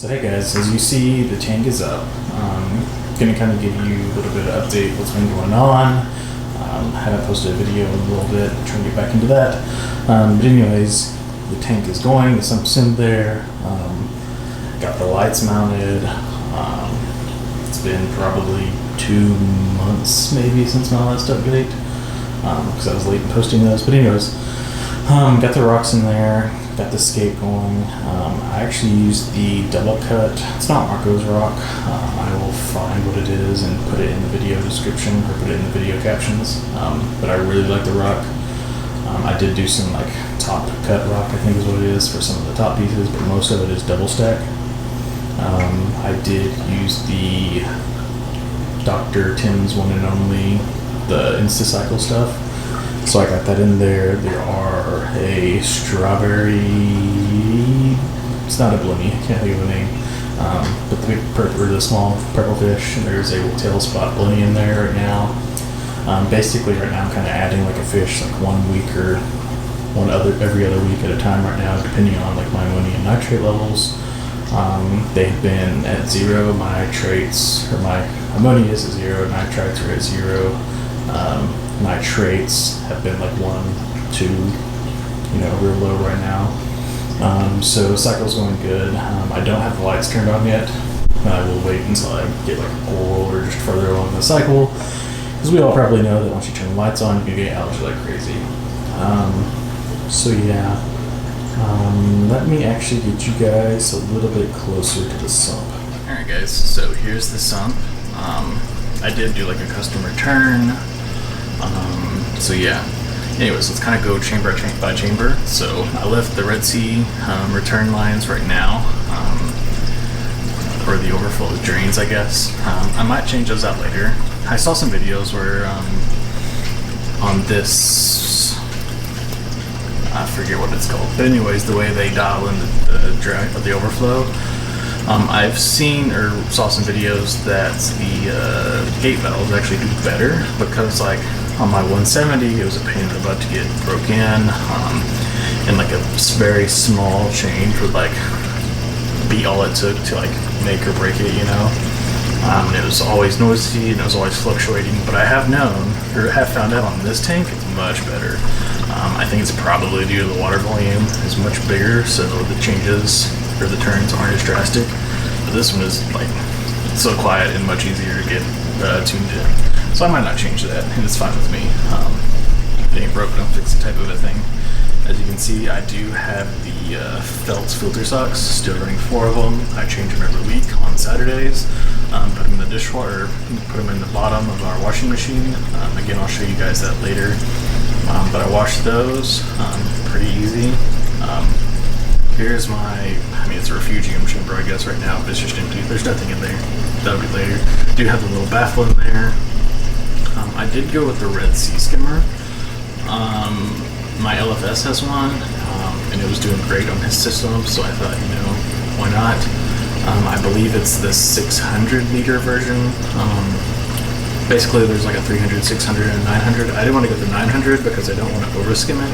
So hey guys, as you see, the tank is up. Gonna kind of give you a little bit of update what's been going on. Haven't posted a video in a little bit, trying to get back into that. But anyways, the tank is going, the sump's in there. Got the lights mounted. It's been probably 2 months maybe since my last update, because I was late in posting those. But anyways, got the rocks in there. Got the skate going. I actually used the double cut. It's not Marco's rock. I will find what it is and put it in the video description or put it in the video captions. But I really like the rock. I did do some like top cut rock, I think is what it is, for some of the top pieces, but most of it is double stack. I did use the Dr. Tim's one and only, the InstaCycle stuff. So I got that in there. There are a strawberry, it's not a bloomy, I can't think of the name, but the big or the small purple fish, and there's a tail spot bloomy in there right now. Basically right now I'm kind of adding like a fish like 1 week or every other week at a time right now, depending on like my ammonium nitrate levels. They have been at 0. My nitrates, or my ammonia is at 0, nitrites are at 0. Nitrates have been like 1, 2, real low right now. So the cycle's going good. I don't have the lights turned on yet. I will wait until I get like a pole or just further along the cycle, because we all probably know that once you turn the lights on, you can get algae like crazy. So yeah, let me actually get you guys a little bit closer to the sump. Alright guys, so here's the sump. I did do like a custom return. So yeah, anyways, let's kind of go chamber by chamber. So I left the Red Sea return lines right now, or the overflow drains, I guess. I might change those out later. I saw some videos where on this, I forget what it's called, but anyways, the way they dial in the overflow, I've seen or saw some videos that the gate valves actually do better, because like on my 170 it was a pain in the butt to get broke in, and like a very small change would like be all it took to like make or break it, and it was always noisy and it was always fluctuating. But I have known, or have found out on this tank, it's much better. I think it's probably due to the water volume is much bigger, so the changes or the turns aren't as drastic. But this one is like so quiet and much easier to get tuned in. So I might not change that, and it's fine with me. If it ain't broke, don't fix it type of a thing. As you can see, I do have the felt filter socks, still running 4 of them. I change them every week on Saturdays. Put them in the dishwasher, put them in the bottom of our washing machine. Again, I'll show you guys that later. But I wash those pretty easy. Here's my, it's a refugium chamber, I guess, right now, but it's just empty. There's nothing in there. That'll be later. Do have the little baffle in there. I did go with the Red Sea skimmer. My LFS has one, and it was doing great on his system, so I thought, why not? I believe it's the 600 meter version. Basically, there's like a 300, 600, and 900. I didn't want to go to 900 because I don't want to overskim it.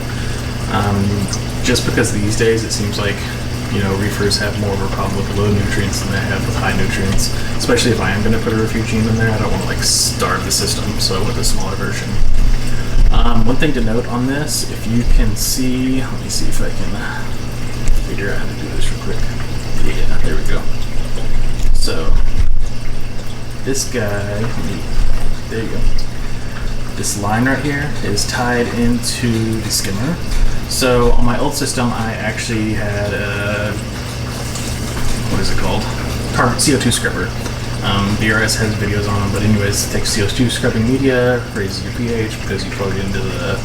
Just because these days it seems like, reefers have more of a problem with low nutrients than they have with high nutrients. Especially if I am going to put a refugium in there, I don't want to like starve the system, so I went with a smaller version. One thing to note on this, if you can see, let me see if I can figure out how to do this real quick. Yeah, there we go. So, this guy, there you go. This line right here is tied into the skimmer. So on my old system, I actually had a, what is it called? CO2 scrubber. BRS has videos on them, but anyways, it takes CO2 scrubbing media, raises your pH because you plug it into the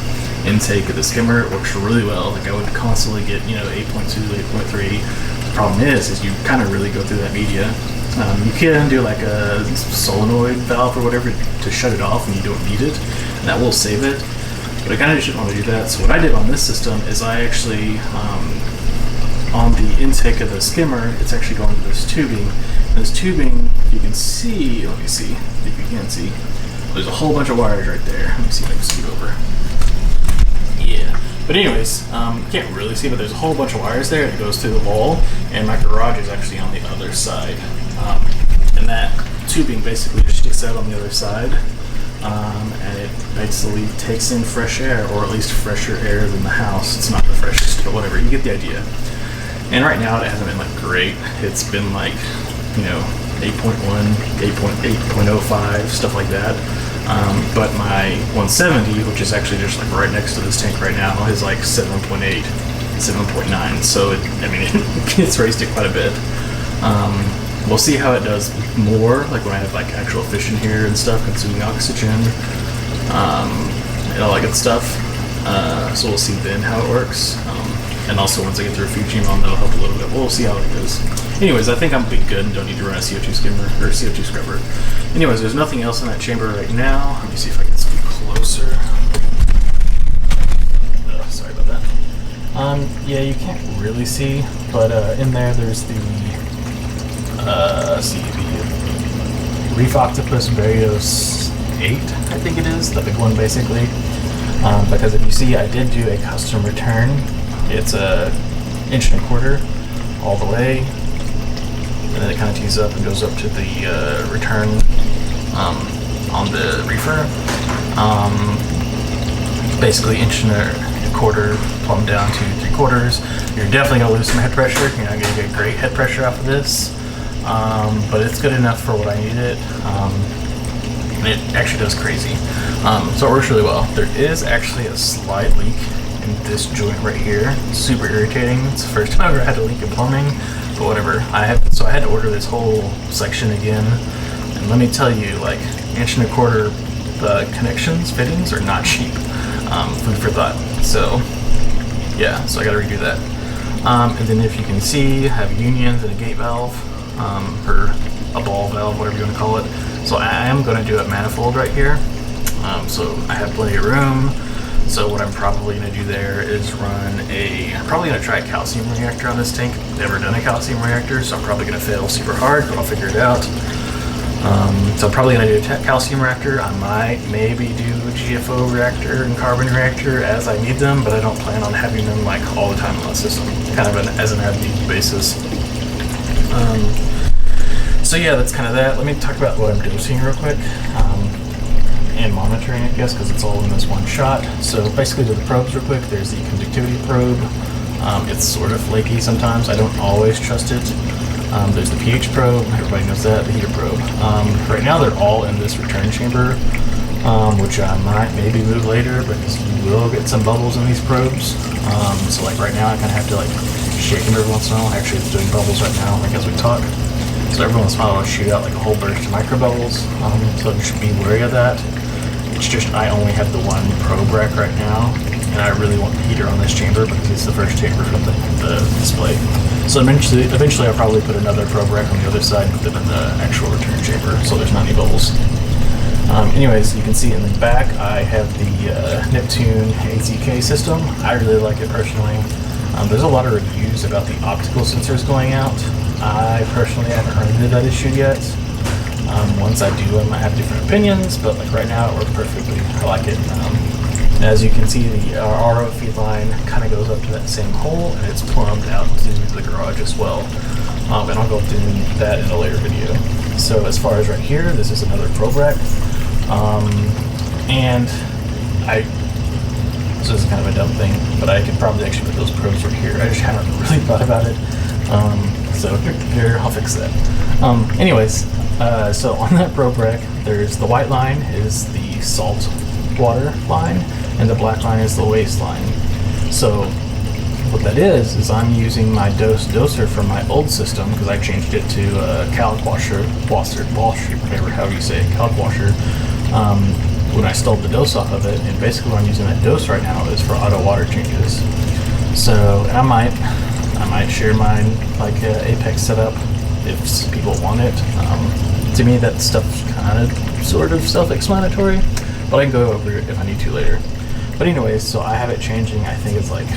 intake of the skimmer. It works really well. Like I would constantly get 8.2, 8.3. The problem is you kind of really go through that media. You can do like a solenoid valve or whatever to shut it off when you don't need it, and that will save it. But I kind of didn't want to do that. So what I did on this system is I actually, on the intake of the skimmer, it's actually going to this tubing. And this tubing, you can see, let me see if you can see, there's a whole bunch of wires right there. Let me see if I can scoot over. Yeah. But anyways, you can't really see, but there's a whole bunch of wires there that goes through the wall, and my garage is actually on the other side. And that tubing basically just sticks out on the other side, and it basically takes in fresh air, or at least fresher air than the house. It's not the freshest, but whatever, you get the idea. And right now it hasn't been like great. It's been like, 8.1, 8.05, stuff like that. But my 170, which is actually just like right next to this tank right now, is like 7.8, 7.9. So it's raised it quite a bit. We'll see how it does more, like when I have like actual fish in here and stuff, consuming oxygen, and all that good stuff. So we'll see then how it works. And also once I get through Fujinon, that'll help a little bit. We'll see how it goes. Anyways, I think I'm be good and don't need to run a CO2 skimmer or CO2 scrubber. Anyways, there's nothing else in that chamber right now. Let me see if I can scoot closer. Oh, sorry about that. Yeah, you can't really see, but in there's the Reef Octopus Barrios 8, I think it is, the big one basically. Because if you see, I did do a custom return. It's a 1.25 inch all the way, and then it kind of tees up and goes up to the return on the Reefer. Basically 1.25 inch plumb down to 3/4. You're definitely going to lose some head pressure. You're not going to get great head pressure off of this, but it's good enough for what I need it. And it actually does crazy. So it works really well. There is actually a slight leak in this joint right here. It's super irritating. It's the first time I've ever had a leak in plumbing, but whatever. I had to order this whole section again, and let me tell you, like 1.25 inch connections, fittings are not cheap. Food for thought. So yeah, so I got to redo that. And then if you can see, I have unions and a gate valve, or a ball valve, whatever you want to call it. So I am going to do a manifold right here. So I have plenty of room. So what I'm probably going to do there is I'm probably going to try a calcium reactor on this tank. Never done a calcium reactor, so I'm probably going to fail super hard, but I'll figure it out. So I'm probably going to do a calcium reactor. I might maybe do a GFO reactor and carbon reactor as I need them, but I don't plan on having them like all the time on the system, kind of as an as-needed basis. So yeah, that's kind of that. Let me talk about what I'm dosing real quick. And monitoring, I guess, because it's all in this one shot. So basically with the probes real quick, there's the conductivity probe. It's sort of flaky sometimes. I don't always trust it. There's the pH probe. Everybody knows that. The heater probe. Right now they're all in this return chamber, which I might maybe move later because you will get some bubbles in these probes. So like right now I kind of have to like shake them every once in a while. Actually it's doing bubbles right now, like as we talk. So every once in a while I'll shoot out like a whole burst of micro bubbles. So you should be wary of that. It's just I only have the one probe rack right now, and I really want the heater on this chamber because it's the first chamber from the display. So eventually I'll probably put another probe rack on the other side, but then in the actual return chamber, so there's not any bubbles. Anyways, you can see in the back I have the Neptune AZK system. I really like it personally. There's a lot of reviews about the optical sensors going out. I personally haven't run into that issue yet. Once I do, I might have different opinions, but like right now it works perfectly. I like it. As you can see, the RO feed line kind of goes up to that same hole, and it's plumbed out to the garage as well. And I'll go through that in a later video. So as far as right here, this is another probe rack. And this is kind of a dumb thing, but I could probably actually put those probes right here. I just haven't really thought about it. So here, I'll fix that. Anyways, so on that probe rack, there's the white line is the salt water line, and the black line is the waste line. So what that is I'm using my doser from my old system, because I changed it to calc washer, whatever, however you say it, calc washer, when I stole the dose off of it, and basically what I'm using that dose right now is for auto water changes. So, and I might share mine like Apex setup if people want it. To me that stuff's kind of sort of self-explanatory, but I can go over it if I need to later. But anyways, so I have it changing, I think it's like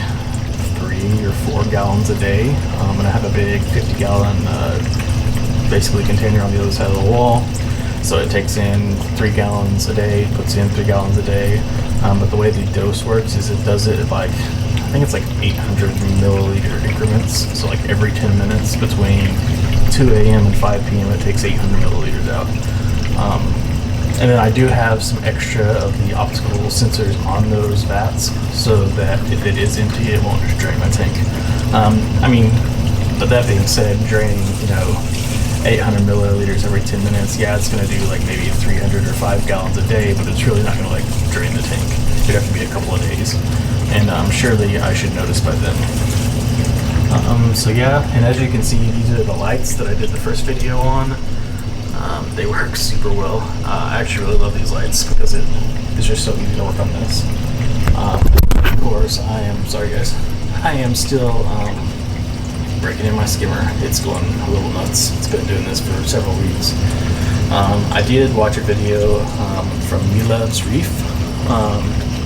3 or 4 gallons a day, and I have a big 50-gallon basically container on the other side of the wall. So it takes in 3 gallons a day, puts in 3 gallons a day. But the way the dose works is it does it like, I think it's like 800 milliliter increments. So like every 10 minutes between 2 a.m. and 5 p.m. it takes 800 milliliters out. And then I do have some extra of the optical sensors on those vats so that if it is empty, it won't just drain my tank. I mean, but that being said, draining, 800 milliliters every 10 minutes, yeah, it's going to do like maybe 300 or 5 gallons a day, but it's really not going to like drain the tank. It'd have to be a couple of days. And surely I should notice by then. So yeah, and as you can see, these are the lights that I did the first video on. They work super well. I actually really love these lights because it's just so easy to work on this. Of course, sorry guys, I am still breaking in my skimmer. It's going a little nuts. It's been doing this for several weeks. I did watch a video from Milov's Reefer,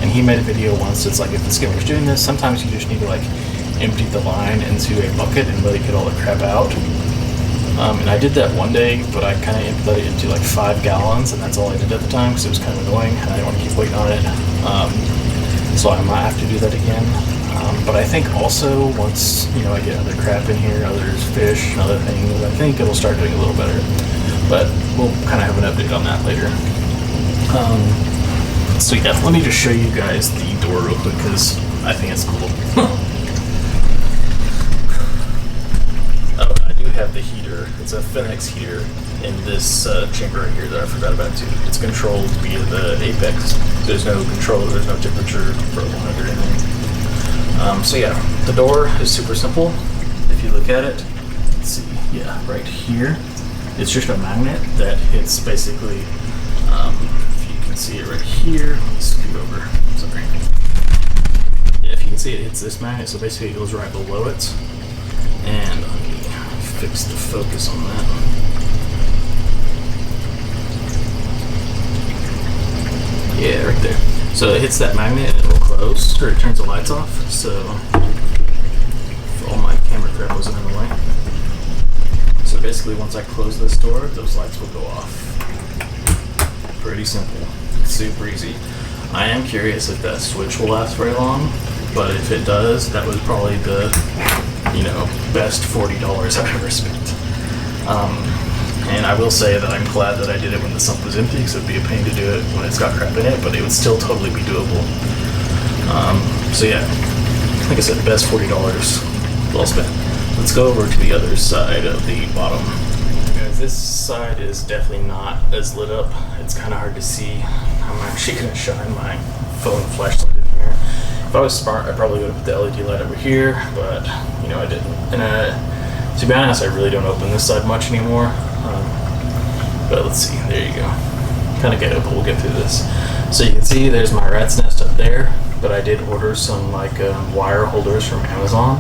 and he made a video once. It's like, if the skimmer's doing this, sometimes you just need to like empty the line into a bucket and let it get all the crap out. And I did that one day, but I kind of let it empty like 5 gallons, and that's all I did at the time because it was kind of annoying and I didn't want to keep waiting on it. So I might have to do that again. But I think also once, I get other crap in here, other fish and other things, I think it'll start doing a little better. But we'll kind of have an update on that later. So yeah, let me just show you guys the door real quick because I think it's cool. Oh, I do have the heater. It's a Phoenix heater in this chamber right here that I forgot about too. It's controlled via the Apex. There's no controller, there's no temperature program or anything. So yeah, the door is super simple. If you look at it, let's see, yeah, right here, it's just a magnet that hits basically, if you can see it right here, let me scoot over, sorry. Yeah, if you can see it hits this magnet, so basically it goes right below it. And let me fix the focus on that. Yeah, right there. So it hits that magnet and it will close, or it turns the lights off. So all my camera crap wasn't in the way. So basically once I close this door, those lights will go off. Pretty simple, super easy. I am curious if that switch will last very long, but if it does, that was probably the best $40 I've ever spent. And I will say that I'm glad that I did it when the sump was empty, because it would be a pain to do it when it's got crap in it, but it would still totally be doable. So yeah, like I said, best $40 well spent. Let's go over to the other side of the bottom. Guys, this side is definitely not as lit up. It's kind of hard to see. I'm actually going to shine my phone flashlight in here. If I was smart, I probably would have put the LED light over here, but I didn't. And to be honest, I really don't open this side much anymore. But let's see, there you go. Kind of ghetto, but we'll get through this. So you can see there's my rat's nest up there, but I did order some wire holders from Amazon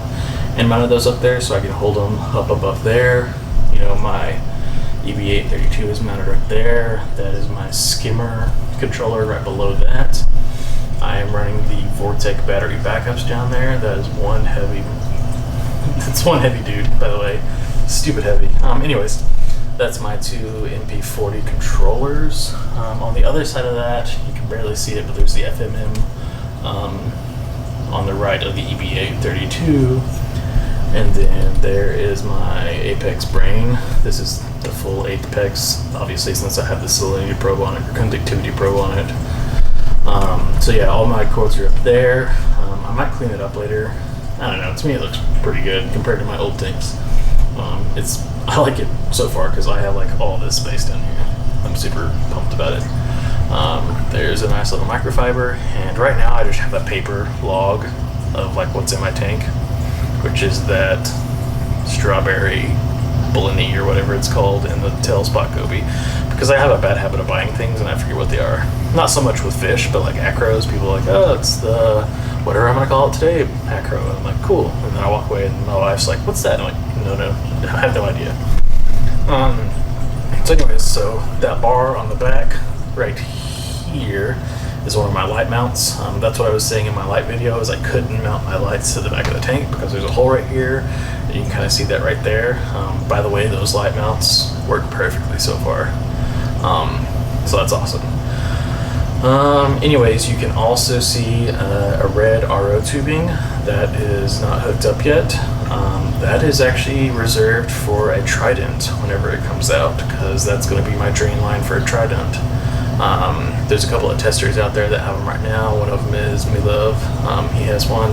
and mounted those up there so I can hold them up above there. My EB832 is mounted right there. That is my skimmer controller right below that. I am running the Vortec battery backups down there. That is one heavy. That's one heavy dude, by the way. Stupid heavy. Anyways, that's my two MP40 controllers. On the other side of that, you can barely see it, but there's the FMM on the right of the EB832. And then there is my Apex brain. This is the full Apex, obviously, since I have the salinity probe on it, or conductivity probe on it. So yeah, all my cords are up there. I might clean it up later. I don't know, to me it looks pretty good compared to my old tanks. I like it so far because I have like all this space down here. I'm super pumped about it. There's a nice little microfiber, and right now I just have a paper log of like what's in my tank, which is that strawberry Blenny or whatever it's called, and the tail spot goby, because I have a bad habit of buying things and I forget what they are. Not so much with fish, but like acros, people are like, oh, it's the whatever I'm gonna call it today, acro. And I'm like, cool. And then I walk away and my wife's like, what's that? And I'm like, no, I have no idea. So anyways, so that bar on the back right here is one of my light mounts. That's what I was saying in my light video, is I couldn't mount my lights to the back of the tank because there's a hole right here. You can kind of see that right there. By the way, those light mounts work perfectly so far. So that's awesome. Anyways, you can also see a red RO tubing that is not hooked up yet. That is actually reserved for a Trident whenever it comes out, because that's going to be my drain line for a Trident. There's a couple of testers out there that have them right now. One of them is Me Love. He has one,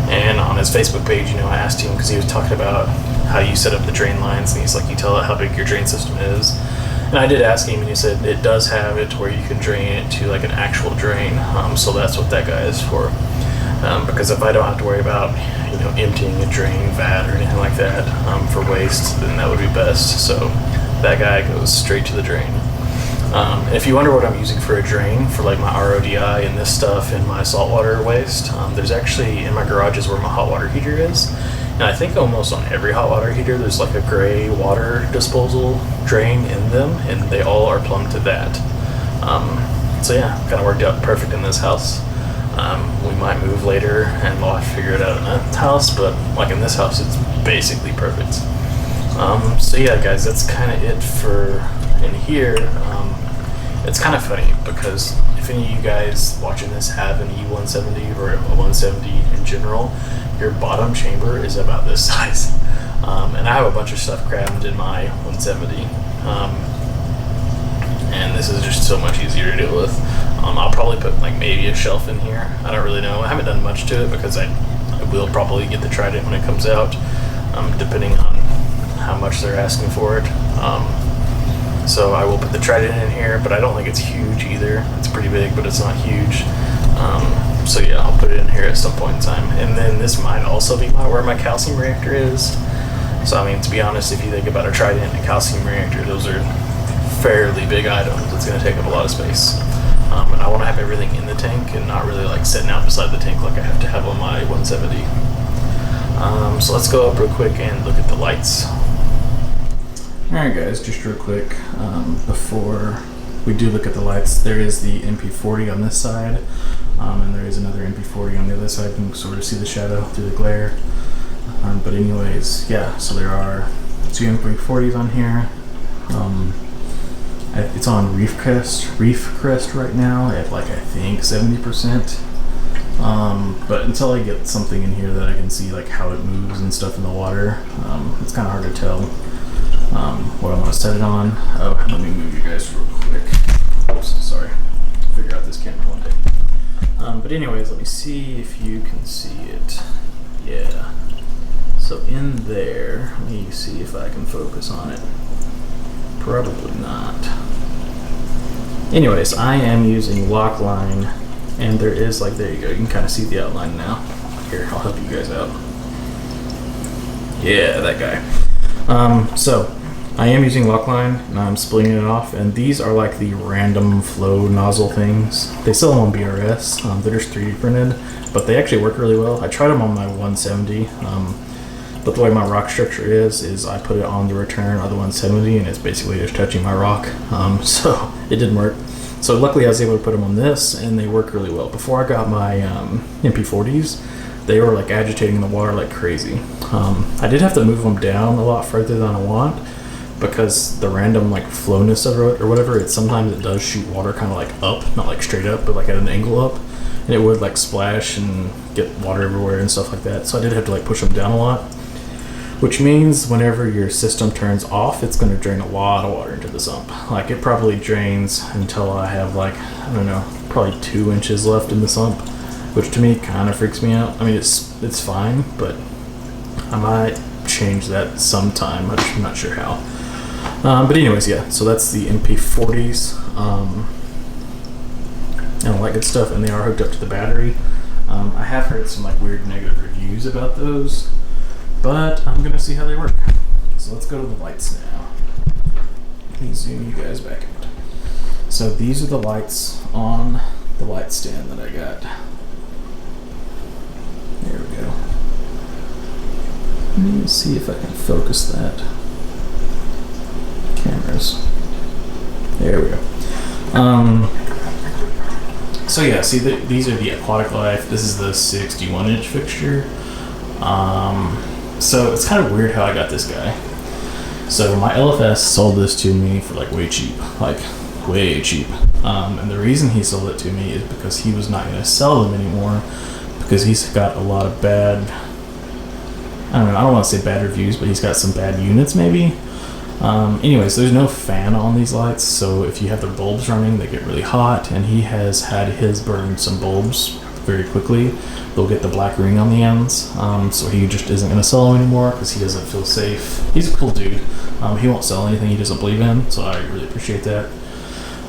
and on his Facebook page, I asked him, because he was talking about how you set up the drain lines, and he's like, you tell it how big your drain system is. And I did ask him, and he said it does have it where you can drain it to like an actual drain. So that's what that guy is for. Because if I don't have to worry about emptying a drain vat or anything like that for waste, then that would be best. So that guy goes straight to the drain. If you wonder what I'm using for a drain for like my RODI and this stuff and my saltwater waste, there's actually in my garage is where my hot water heater is. And I think almost on every hot water heater there's like a gray water disposal drain in them, and they all are plumbed to that. So yeah, kind of worked out perfect in this house. We might move later and we'll have to figure it out in that house, but like in this house it's basically perfect. So yeah guys, that's kind of it for in here. It's kind of funny because if any of you guys watching this have an E170 or a 170 in general, your bottom chamber is about this size. And I have a bunch of stuff crammed in my 170. And this is just so much easier to deal with. I'll probably put like maybe a shelf in here. I don't really know. I haven't done much to it because I will probably get the Trident when it comes out, depending on how much they're asking for it. So I will put the Trident in here, but I don't think it's huge either. It's pretty big, but it's not huge. So yeah, I'll put it in here at some point in time. And then this might also be where my calcium reactor is. So I mean, to be honest, if you think about a Trident and a calcium reactor, those are fairly big items. It's going to take up a lot of space. And I want to have everything in the tank and not really like sitting out beside the tank like I have to have on my 170. So let's go up real quick and look at the lights. Alright guys, just real quick, before we do look at the lights, there is the MP40 on this side, and there is another MP40 on the other side. You can sort of see the shadow through the glare. But anyways, yeah, so there are two MP40s on here. It's on Reef Crest right now at like I think 70%. But until I get something in here that I can see like how it moves and stuff in the water, it's kind of hard to tell what I'm going to set it on. Oh, let me move you guys real quick. Oops, sorry. Figure out this camera one day. But anyways, let me see if you can see it. Yeah. So in there, let me see if I can focus on it. Probably not. Anyways, I am using lock line, and there is like, there you go, you can kind of see the outline now. Here, I'll help you guys out. Yeah, that guy. So I am using lock line, and I'm splitting it off, and these are like the random flow nozzle things. They sell them on BRS. They're just 3D printed, but they actually work really well. I tried them on my 170. But the way my rock structure is I put it on the return of the 170, and it's basically just touching my rock. So it didn't work. So luckily I was able to put them on this, and they work really well. Before I got my MP40s, they were like agitating the water like crazy. I did have to move them down a lot further than I want, because the random like flowness of it or whatever, sometimes it does shoot water kind of like up, not like straight up, but like at an angle up, and it would like splash and get water everywhere and stuff like that. So I did have to like push them down a lot. Which means whenever your system turns off, it's going to drain a lot of water into the sump. Like it probably drains until I have like, I don't know, probably 2 inches left in the sump, which to me kind of freaks me out. I mean, it's fine, but I might change that sometime. I'm not sure how. But anyways, yeah, so that's the MP40s. And all that good stuff, and they are hooked up to the battery. I have heard some like weird negative reviews about those, but I'm gonna see how they work. So let's go to the lights now. Let me zoom you guys back out. So these are the lights on the light stand that I got. There we go. Let me see if I can focus that. Cameras. There we go. So yeah, see these are the Aquatic Life. This is the 61-inch fixture. So it's kind of weird how I got this guy. So my LFS sold this to me for like way cheap, like way cheap. And the reason he sold it to me is because he was not going to sell them anymore, because he's got a lot of bad, I don't want to say bad reviews, but he's got some bad units maybe. Anyways, there's no fan on these lights, so if you have the bulbs running, they get really hot, and he has had his burn some bulbs very quickly. They'll get the black ring on the ends, so he just isn't going to sell them anymore because he doesn't feel safe. He's a cool dude. He won't sell anything he doesn't believe in, so I really appreciate that.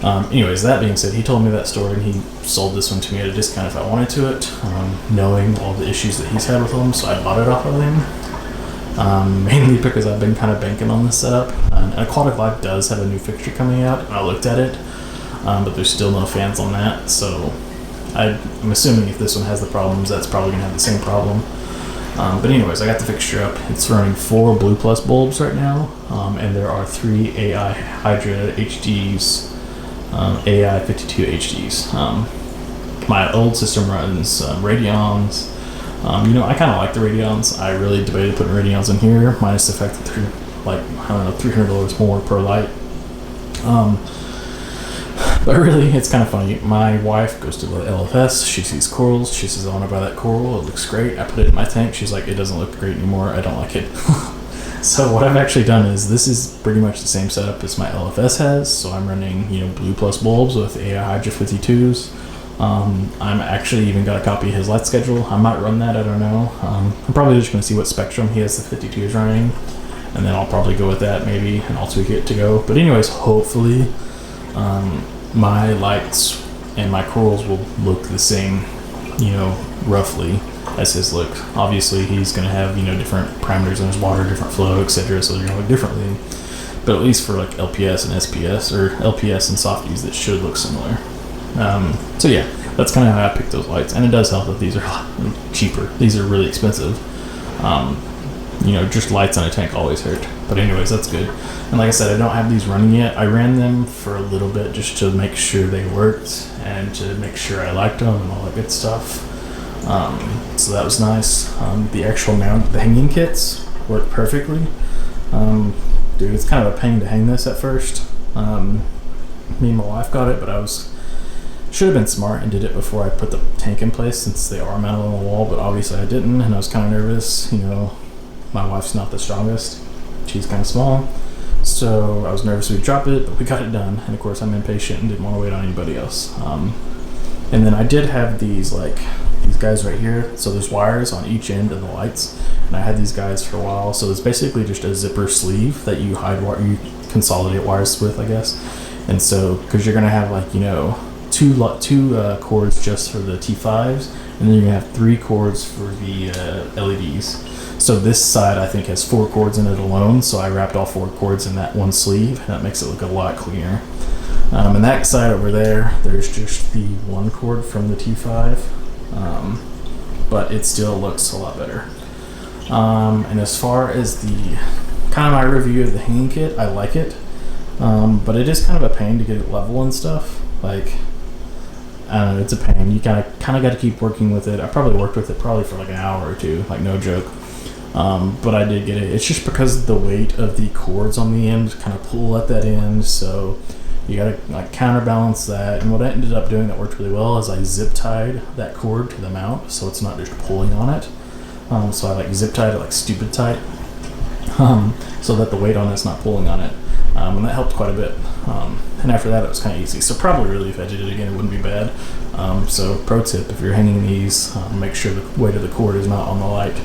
Anyways, that being said, he told me that story, and he sold this one to me at a discount if I wanted to it, knowing all the issues that he's had with them, so I bought it off of him. Mainly because I've been kind of banking on this setup. And Aquatic Life does have a new fixture coming out, and I looked at it, but there's still no fans on that, so I'm assuming if this one has the problems, that's probably going to have the same problem. But anyways, I got the fixture up. It's running 4 Blue Plus bulbs right now, and there are 3 AI Hydra HDs, AI 52 HDs. My old system runs Radeons. I kind of like the Radeons. I really debated putting Radeons in here, minus the fact that they're like, $300 more per light. But really, it's kind of funny. My wife goes to the LFS. She sees corals. She says, I want to buy that coral. It looks great. I put it in my tank. She's like, it doesn't look great anymore. I don't like it. So what I've actually done is, this is pretty much the same setup as my LFS has. So I'm running, Blue Plus bulbs with AI Hydra 52s. I'm actually even got a copy of his light schedule. I might run that, I don't know. I'm probably just going to see what spectrum he has the 52s running, and then I'll probably go with that maybe, and I'll tweak it to go. But anyways, hopefully my lights and my corals will look the same, roughly as his look. Obviously he's going to have, different parameters in his water, different flow, etc. So they're going to look differently. But at least for like LPS and SPS, or LPS and softies, that should look similar. So yeah, that's kind of how I picked those lights, and it does help that these are a lot cheaper. These are really expensive. Just lights on a tank always hurt. But anyways, that's good. And like I said, I don't have these running yet. I ran them for a little bit just to make sure they worked and to make sure I liked them and all that good stuff. So that was nice. The actual mount, the hanging kits work perfectly. Dude, it's kind of a pain to hang this at first. Me and my wife got it, but should have been smart and did it before I put the tank in place, since they are mounted on the wall, but obviously I didn't, and I was kind of nervous. My wife's not the strongest. She's kind of small, so I was nervous we'd drop it, but we got it done. And of course I'm impatient and didn't want to wait on anybody else. And then I did have these guys right here. So there's wires on each end of the lights, and I had these guys for a while. So it's basically just a zipper sleeve that you you consolidate wires with, I guess. And so, because you're gonna have two cords just for the T5s, and then you're gonna have 3 cords for the LEDs. So this side I think has 4 cords in it alone, so I wrapped all 4 cords in that one sleeve, and that makes it look a lot cleaner. And that side over there's just the 1 cord from the T5, but it still looks a lot better. And as far as the kind of my review of the hanging kit, I like it, but it is kind of a pain to get it level and stuff. Like, I don't know, it's a pain. You kind of got to keep working with it. I probably worked with it for like an hour or 2, like no joke. But I did get it. It's just because the weight of the cords on the end kind of pull at that end, so you got to counterbalance that. And what I ended up doing that worked really well is I zip tied that cord to the mount, so it's not just pulling on it. So I zip tied it stupid tight, so that the weight on it's not pulling on it. And that helped quite a bit. And after that, it was kind of easy. So probably really, if I did it again, it wouldn't be bad. So pro tip, if you're hanging these, make sure the weight of the cord is not on the light.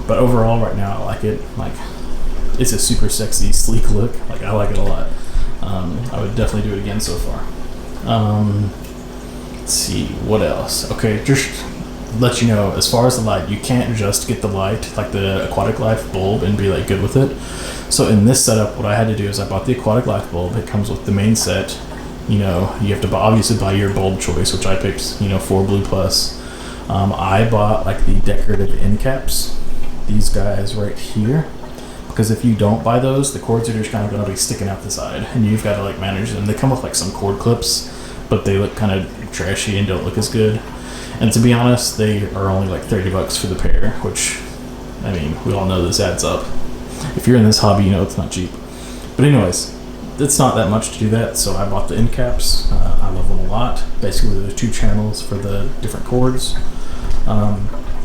But overall, right now, I like it. It's a super sexy, sleek look. I like it a lot. I would definitely do it again so far. Let's see, what else? Okay, just let you know, as far as the light, you can't just get the light, like the Aquatic Life bulb, and be good with it. So in this setup, what I had to do is I bought the Aquatic Life bulb. It comes with the main set. You have to obviously buy your bulb choice, which I picked, 4 Blue Plus. I bought the decorative end caps, these guys right here, because if you don't buy those, the cords are just kind of going to be sticking out the side, and you've got to manage them. They come with some cord clips, but they look kind of trashy and don't look as good. And to be honest, they are only $30 for the pair, which, we all know this adds up. If you're in this hobby, it's not cheap. But anyways, it's not that much to do that, so I bought the end caps. I love them a lot. Basically, there's 2 channels for the different cords.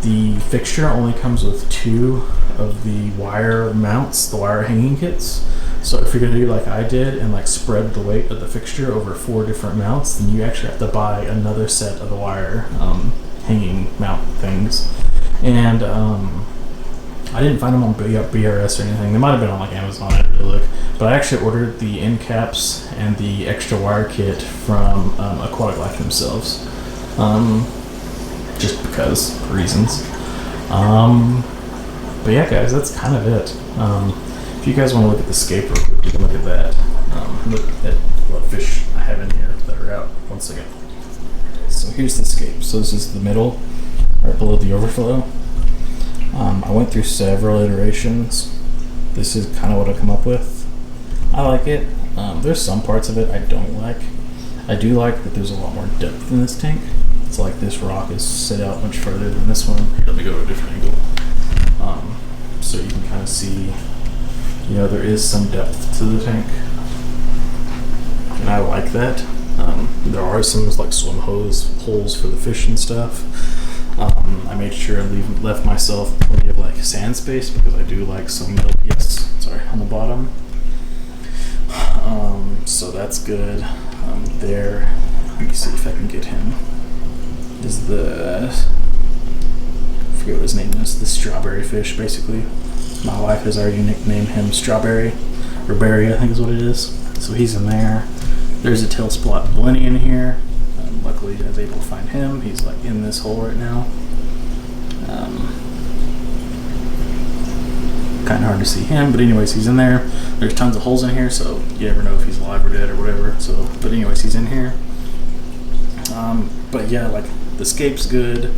The fixture only comes with 2 of the wire mounts, the wire hanging kits. So if you're gonna do like I did and like spread the weight of the fixture over 4 different mounts, then you actually have to buy another set of the wire hanging mount things. And I didn't find them on BRS or anything. They might have been on like Amazon. I didn't really look. But I actually ordered the end caps and the extra wire kit from Aquatic Life themselves, just because reasons. But yeah, guys, that's kind of it. If you guys want to look at the scape real quick, you can look at that. Look at what fish I have in here that are out. One second. So here's the scape. So this is the middle, right below the overflow. I went through several iterations. This is kind of what I come up with. I like it. There's some parts of it I don't like. I do like that there's a lot more depth in this tank. It's like this rock is set out much further than this one. Here, let me go to a different angle. So you can kind of see, you know, there is some depth to the tank. And I like that. There are some like swim holes for the fish and stuff. I made sure I left myself plenty of like sand space because I do like some metal PS, on the bottom. So that's good. There, let me see if I can get him. Is I forget what his name is, the strawberry fish basically. My wife has already nicknamed him Strawberry, or Berry I think is what it is. So he's in there. There's a tail spot Lenny in here. Luckily I was able to find him. He's like in this hole right now. Kind of hard to see him, but anyways, he's in there. There's tons of holes in here, so you never know if he's alive or dead or whatever. So, but anyways, he's in here. But yeah, like the scape's good.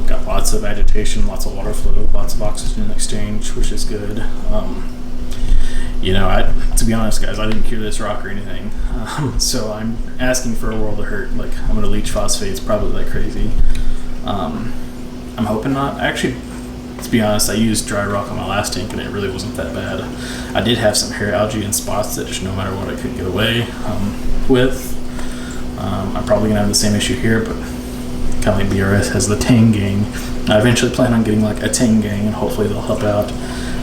Got lots of agitation, lots of water flow, lots of oxygen exchange, which is good. You know, to be honest, guys, I didn't cure this rock or anything. So I'm asking for a world of hurt. Like, I'm going to leach phosphates probably like crazy. I'm hoping not. Actually, to be honest, I used dry rock on my last tank and it really wasn't that bad. I did have some hair algae and spots that just no matter what I couldn't get away with. I'm probably going to have the same issue here, but kind of like BRS has the Tang gang. I eventually plan on getting like a Tang gang and hopefully they'll help out.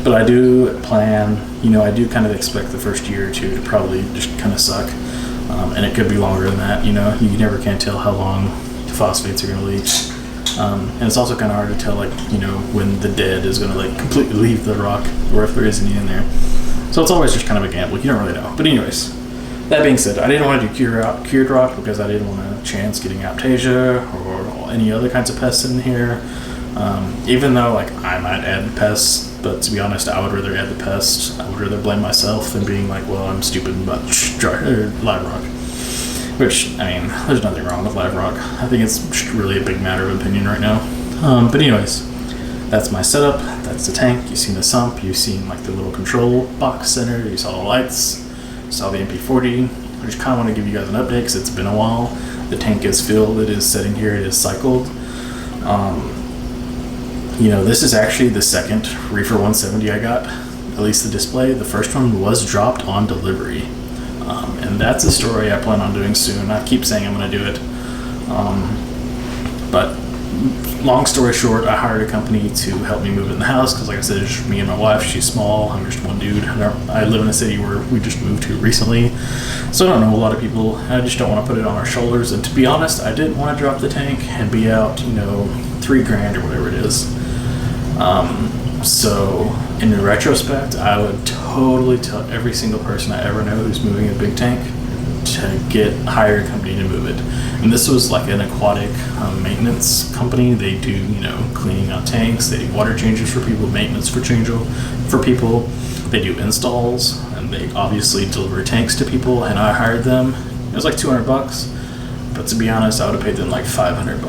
But I do plan, you know, I do kind of expect the first year or 2 to probably just kind of suck. And it could be longer than that, you know. You never can tell how long the phosphates are going to leach. And it's also kind of hard to tell, like, you know, when the dead is going to like completely leave the rock or if there is any in there. So it's always just kind of a gamble. You don't really know. But anyways, that being said, I didn't want to do cured rock because I didn't want to chance getting Aptasia or any other kinds of pests in here. Even though like I might add pests, but to be honest, I would rather add the pest. I would rather blame myself than being like, well, I'm stupid about live rock. Which, I mean, there's nothing wrong with live rock. I think it's really a big matter of opinion right now. But anyways, that's my setup. That's the tank. You've seen the sump. You've seen like the little control box center. You saw the lights. You saw the MP40. I just kind of want to give you guys an update because it's been a while. The tank is filled. It is sitting here. It is cycled. You know, this is actually the second Reefer 170 I got, at least the display. The first one was dropped on delivery. And that's a story I plan on doing soon. I keep saying I'm going to do it. But long story short, I hired a company to help me move in the house because, like I said, it's just me and my wife. She's small. I'm just one dude. I live in a city where we just moved to recently. So I don't know a lot of people. I just don't want to put it on our shoulders. And to be honest, I didn't want to drop the tank and be out, you know, $3,000 or whatever it is. So in retrospect, I would totally tell every single person I ever know who's moving a big tank to hire a company to move it. And this was like an aquatic maintenance company. They do, you know, cleaning out tanks. They do water changes for people, maintenance for people. They do installs, and they obviously deliver tanks to people. And I hired them. It was like $200, but to be honest, I would have paid them like $500.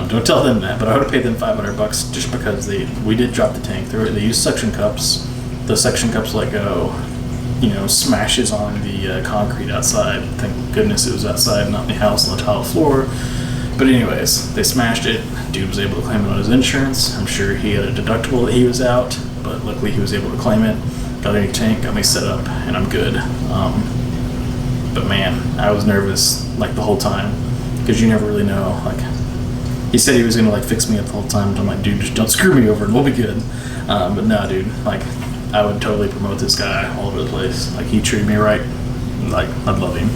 Don't tell them that, but I would have paid them $500 just because we did drop the tank. They use suction cups. The suction cups let go, you know, smashes on the concrete outside. Thank goodness it was outside, not in the house on the tile floor. But anyways, they smashed it. Dude was able to claim it on his insurance. I'm sure he had a deductible that he was out, but luckily he was able to claim it. got a new tank, got me set up, and I'm good. But man, I was nervous like the whole time because you never really know. Like, he said he was gonna like fix me up the whole time, and I'm like, dude, just don't screw me over and we'll be good. But no, dude, like, I would totally promote this guy all over the place. Like, he treated me right. Like, I'd love him.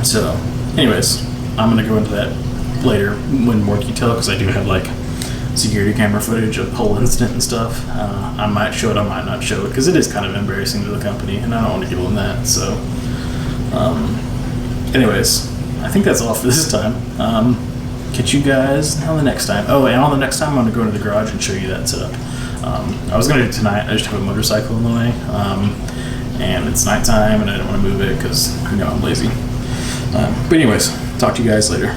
So, anyways, I'm gonna go into that later in more detail because I do have like security camera footage of the whole incident and stuff. I might show it, I might not show it because it is kind of embarrassing to the company, and I don't want to give them that. So, anyways, I think that's all for this time. Catch you guys on the next time. Oh, and on the next time, I'm gonna go into the garage and show you that setup. I was gonna do it tonight. I just have a motorcycle in the way, and it's nighttime, and I don't want to move it because I'm lazy. But anyways, talk to you guys later.